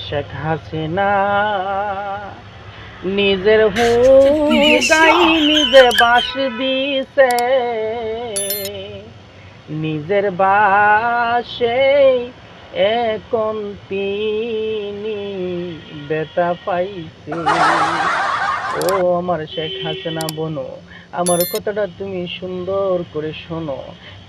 শেখ হাসিনা নিজের হুগাই নিজে বাস দিছে, নিজের বাসে এখন তিনি বেতা পাইছে। ও আমার শেখ হাসিনা বোনো, আমার কথাটা তুমি সুন্দর করে শোনো।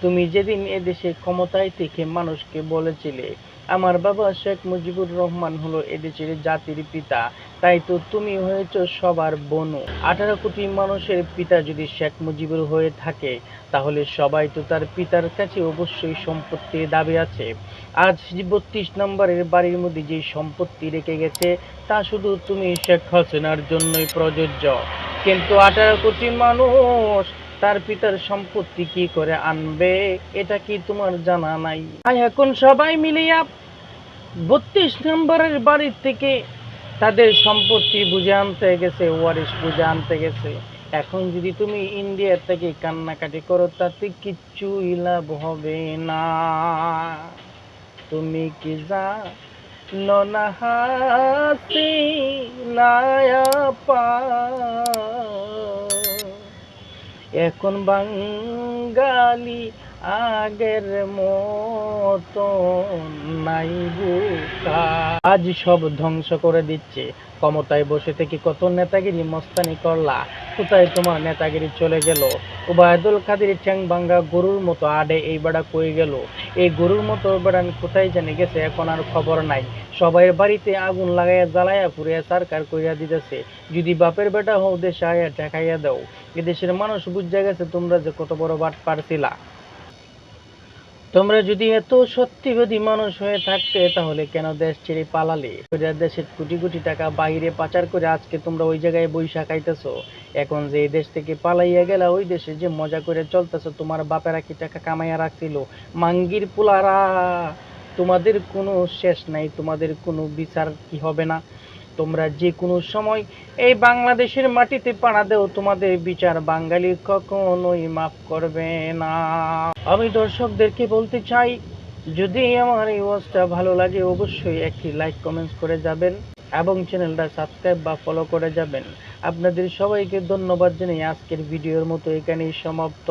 তুমি যেদিন এদেশে ক্ষমতায় থেকে মানুষকে বলেছিলে আমার বাবা শেখ মুজিবুর রহমান হলো এদেশের জাতির পিতা, তাই তো তুমি হয়েছ সবার বোনও। 18 কোটি মানুষের পিতা যদি শেখ মুজিবুর হয়ে থাকে, তাহলে সবাই তো তার পিতার কাছে অবশ্যই সম্পত্তির দাবি আছে। আজ 32 নম্বরের বাড়ির মধ্যে যে সম্পত্তি রেখে গেছে, তা শুধু তুমি শেখ হাসিনার জন্যই প্রযোজ্য। কিন্তু 18 কোটি মানুষ তার পিতার সম্পত্তি কি করে আনবে, এটা কি তোমার জানা নাই? এখন সবাই মিলিয়া 32 নম্বরের বাড়ির থেকে তাদের সম্পত্তি বুঝে আনতে গেছে, ওয়ারিশ বুঝে আনতে গেছে। এখন যদি তুমি ইন্ডিয়ার থেকে কান্নাকাটি করো, তাতে কিচ্ছুই লাভ হবে না। তুমি কি জানো না হাসিনা আপা, এখন বাঙালি আগের মতো নাই বুকা। আজ সব ধ্বংস করে দিচ্ছে। ক্ষমতায় বসে থেকে কত নেতাগিরি মস্তানি করলা, কোথায় তোমার নেতাগিরি চলে গেল? ওবায়দুল কাদের ঠ্যাং ভাঙ্গা গরুর মতো আডে এই বেড়া কই গেল? এই গরুর মতো বেড়া কোথায় জানি গেছে, এখন আর খবর নাই। সবাই বাড়িতে আগুন লাগাইয়া জ্বালাইয়া পুড়িয়া সরকার কইরা দিতেছে, যদি বাপের বেটা হও দেশে আয়া ঠেকাইয়া দাও। এদেশের মানুষ বুঝা গেছে তোমরা যে কত বড় বাটপার ছিলা। তোমরা যদি এত সত্যিবাদী মানুষ হয়ে থাকতে, তাহলে কেন দেশ ছেড়ে পালালে? দেশের কোটি কোটি টাকা বাইরে পাচার করে আজকে তোমরা ওই জায়গায় বৈশা খাইতেছো। এখন যে এই দেশ থেকে পালাইয়া গেলা, ওই দেশে যে মজা করে চলতেছো, তোমার বাপেরা কি টাকা কামাইয়া রাখছিল? মাঙ্গির পুলারা, তোমাদের কোনো শেষ নাই, তোমাদের কোনো বিচার কি হবে না? তোমরা যে কোনো সময় এই বাংলাদেশের মাটিতে পাড়া দেও, তোমাদের বিচার বাঙালি কখনোই মাফ করবে না। আমি দর্শকদেরকে বলতে চাই, যদি আমার এই ওয়াজটা ভালো লাগে, অবশ্যই একটি লাইক কমেন্টস করে যাবেন এবং চ্যানেলটা সাবস্ক্রাইব বা ফলো করে যাবেন। আপনাদের সবাইকে ধন্যবাদ জানিয়ে আজকের ভিডিওর মতো এখানেই সমাপ্ত।